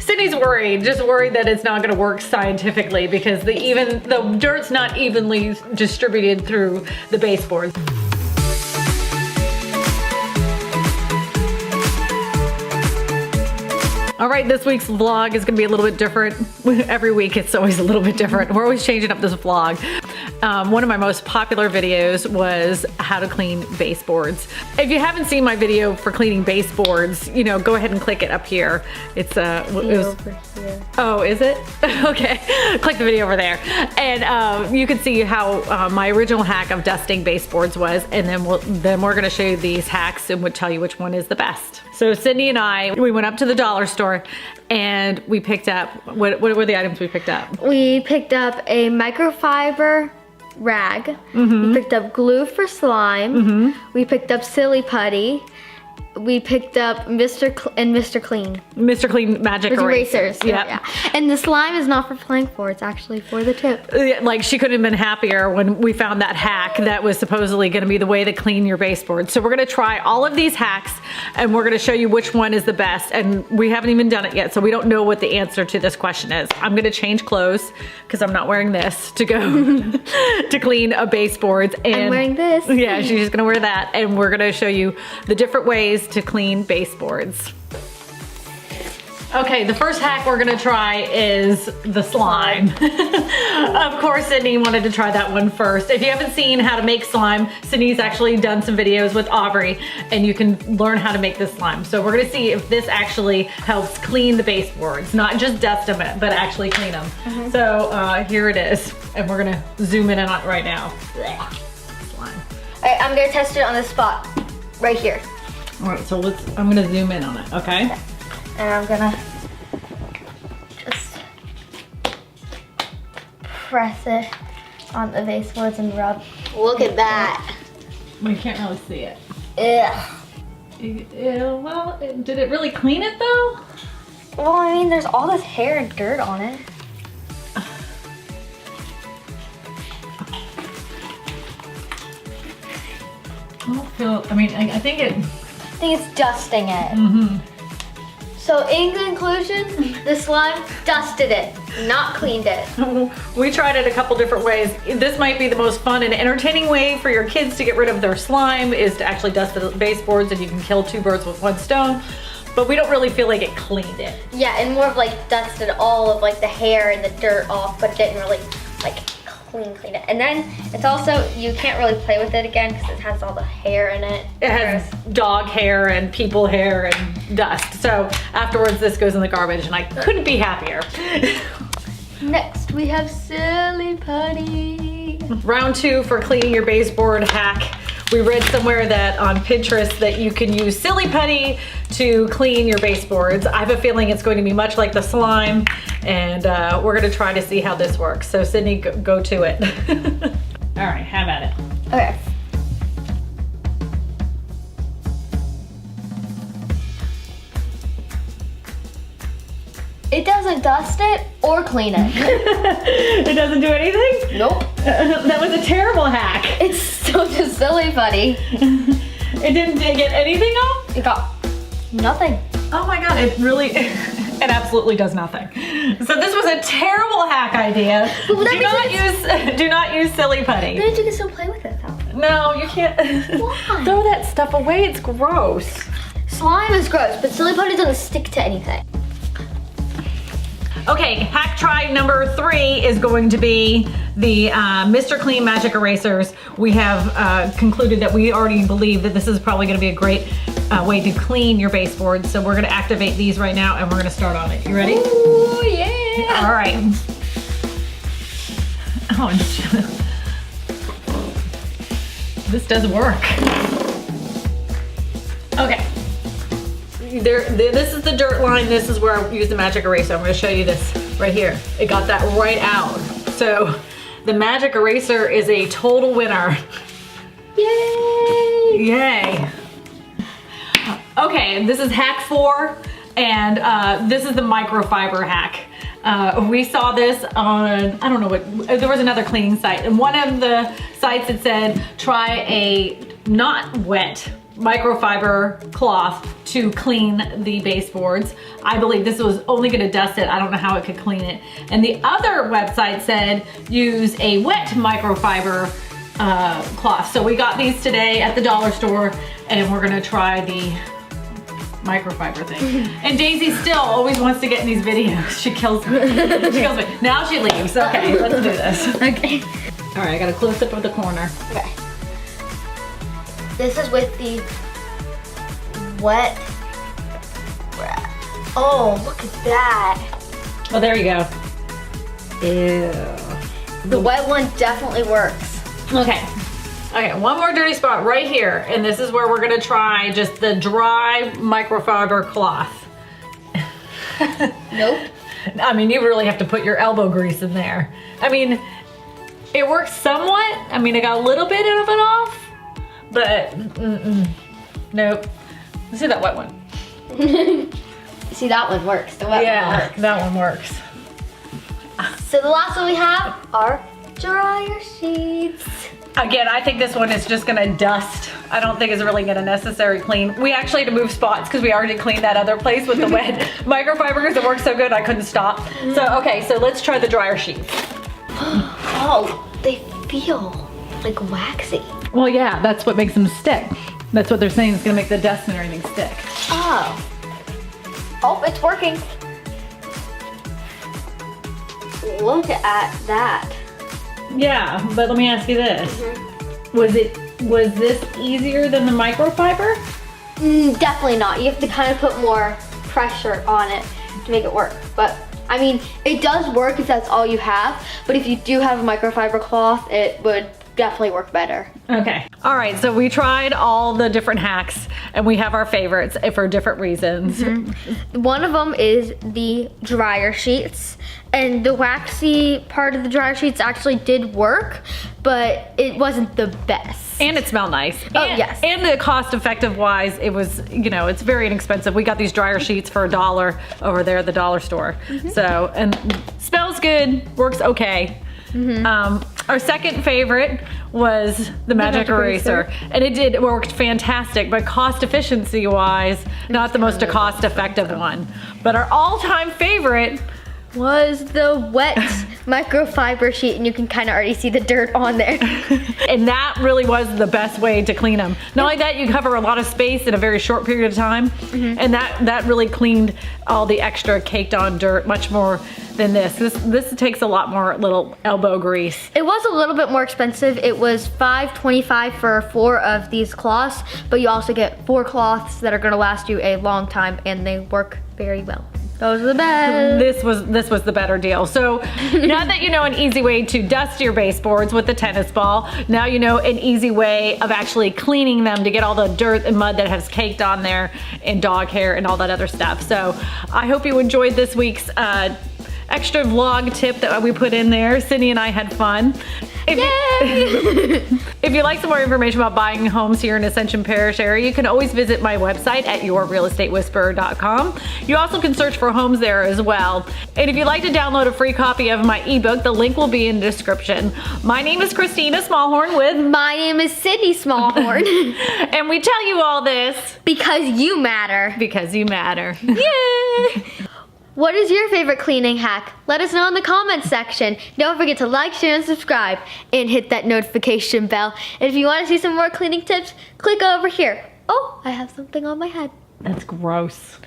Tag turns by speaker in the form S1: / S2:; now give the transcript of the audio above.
S1: Sydney's worried, just worried that it's not gonna work scientifically because the dirt's not evenly distributed through the baseboards. All right, this week's vlog is gonna be a little bit different. Every week it's always a little bit different. We're always changing up this vlog. One of my most popular videos was how to clean baseboards. If you haven't seen my video for cleaning baseboards, you know, go ahead and click it up here. It's
S2: over here.
S1: Oh, is it? Okay, click the video over there. And you can see how my original hack of dusting baseboards was, and then we're gonna show you these hacks and we'll tell you which one is the best. So Sydney and I, we went up to the dollar store and we picked up, what were the items we picked up?
S2: We picked up a microfiber rag. We picked up glue for slime. We picked up silly putty. We picked up Mr. Clean.
S1: Mr. Clean magic erasers.
S2: Yep. Yeah. And the slime is not for playing for, it's actually for the tip.
S1: Like, she couldn't have been happier when we found that hack that was supposedly gonna be the way to clean your baseboard. So we're gonna try all of these hacks and we're gonna show you which one is the best. And we haven't even done it yet, so we don't know what the answer to this question is. I'm gonna change clothes because I'm not wearing this to go to clean a baseboard. And
S2: I'm wearing this.
S1: Yeah, she's just gonna wear that. And we're gonna show you the different ways to clean baseboards. Okay, the first hack we're gonna try is the slime. Of course, Sydney wanted to try that one first. If you haven't seen how to make slime, Sydney's actually done some videos with Aubrey and you can learn how to make this slime. So we're gonna see if this actually helps clean the baseboards, not just dust them, but actually clean them. So here it is, and we're gonna zoom in on it right now. Slime.
S2: All right, I'm gonna test it on the spot, right here.
S1: All right, so I'm gonna zoom in on it, okay?
S2: And I'm gonna just press it on the baseboards and rub. Look at that.
S1: We can't really see it.
S2: Ugh.
S1: Well, did it really clean it though?
S2: Well, I mean, there's all this hair and dirt on it.
S1: I think it.
S2: I think it's dusting it. So in conclusion, the slime dusted it, not cleaned it.
S1: We tried it a couple different ways. This might be the most fun and entertaining way for your kids to get rid of their slime is to actually dust the baseboards, and you can kill two birds with one stone. But we don't really feel like it cleaned it.
S2: Yeah, and more of like dusted all of like the hair and the dirt off, but didn't really like clean it. And then it's also, you can't really play with it again because it has all the hair in it.
S1: It has dog hair and people hair and dust. So afterwards this goes in the garbage and I couldn't be happier.
S2: Next we have silly putty.
S1: Round 2 for cleaning your baseboard hack. We read somewhere that on Pinterest that you can use silly putty to clean your baseboards. I have a feeling it's going to be much like the slime, and we're gonna try to see how this works. So Sydney, go to it. All right, have at it.
S2: Okay. It doesn't dust it or clean it.
S1: It doesn't do anything?
S2: Nope.
S1: That was a terrible hack.
S2: It's still just silly putty.
S1: It didn't get anything off?
S2: It got nothing.
S1: Oh my God, it really, it absolutely does nothing. So this was a terrible hack idea. Do not use silly putty.
S2: Then you can still play with it though.
S1: No, you can't.
S2: Why?
S1: Throw that stuff away, it's gross.
S2: Slime is gross, but silly putty doesn't stick to anything.
S1: Okay, hack try number 3 is going to be the Mr. Clean Magic Erasers. We have concluded that we already believe that this is probably gonna be a great way to clean your baseboard. So we're gonna activate these right now and we're gonna start on it. You ready?
S2: Ooh, yeah.
S1: All right. Oh, this does work. Okay. This is the dirt line. This is where I use the magic eraser. I'm going to show you this right here. It got that right out. So the magic eraser is a total winner.
S2: Yay!
S1: Yay. Okay, this is hack 4, and this is the microfiber hack. We saw this on, I don't know what, there was another cleaning site, and one of the sites that said try a not wet microfiber cloth to clean the baseboards. I believe this was only gonna dust it. I don't know how it could clean it. And the other website said use a wet microfiber cloth. So we got these today at the dollar store and we're gonna try the microfiber thing. And Daisy still always wants to get in these videos. She kills me. She kills me. Now she leaves. Okay, let's do this.
S2: Okay.
S1: All right, I got a close up of the corner.
S2: Okay. This is with the wet. Oh, look at that.
S1: Oh, there you go. Ew.
S2: The wet one definitely works.
S1: Okay. Okay, one more dirty spot right here, and this is where we're gonna try just the dry microfiber cloth.
S2: Nope.
S1: I mean, you really have to put your elbow grease in there. I mean, it works somewhat. I mean, I got a little bit of it off, but nope. Let's see that wet one.
S2: See, that one works. The wet one works.
S1: That one works.
S2: So the last one we have are dryer sheets.
S1: Again, I think this one is just gonna dust. I don't think it's really gonna necessarily clean. We actually had to move spots because we already cleaned that other place with the wet microfiber because it worked so good I couldn't stop. So, okay, so let's try the dryer sheets.
S2: Oh, they feel like waxy.
S1: Well, yeah, that's what makes them stick. That's what they're saying, it's gonna make the dust and everything stick.
S2: Oh. Oh, it's working. Look at that.
S1: Yeah, but let me ask you this. Was this easier than the microfiber?
S2: Definitely not. You have to kind of put more pressure on it to make it work. But I mean, it does work if that's all you have. But if you do have a microfiber cloth, it would definitely work better.
S1: Okay. All right, so we tried all the different hacks and we have our favorites for different reasons.
S2: One of them is the dryer sheets. And the waxy part of the dryer sheets actually did work, but it wasn't the best.
S1: And it smelled nice.
S2: Oh, yes.
S1: And the cost effective wise, it was, you know, it's very inexpensive. We got these dryer sheets for $1 over there at the dollar store. So, and smells good, works okay. Our second favorite was the magic eraser. And it worked fantastic, but cost efficiency wise, not the most cost effective one. But our all-time favorite
S2: was the wet microfiber sheet, and you can kind of already see the dirt on there.
S1: And that really was the best way to clean them. Not only that, you cover a lot of space in a very short period of time, and that really cleaned all the extra caked on dirt much more than this. This takes a lot more little elbow grease.
S2: It was a little bit more expensive. It was $5.25 for 4 of these cloths, but you also get 4 cloths that are gonna last you a long time, and they work very well. Those are the best.
S1: This was the better deal. So now that you know an easy way to dust your baseboards with the tennis ball, now you know an easy way of actually cleaning them to get all the dirt and mud that has caked on there and dog hair and all that other stuff. So I hope you enjoyed this week's extra vlog tip that we put in there. Cindy and I had fun. If you'd like some more information about buying homes here in Ascension Parish area, you can always visit my website at yourrealestatewhisperer.com. You also can search for homes there as well. And if you'd like to download a free copy of my ebook, the link will be in the description. My name is Kristina Smallhorn with...
S2: My name is Sydney Smallhorn.
S1: And we tell you all this...
S2: Because you matter.
S1: Because you matter.
S2: Yeah! What is your favorite cleaning hack? Let us know in the comments section. Don't forget to like, share, and subscribe, and hit that notification bell. And if you want to see some more cleaning tips, click over here. Oh, I have something on my head.
S1: That's gross.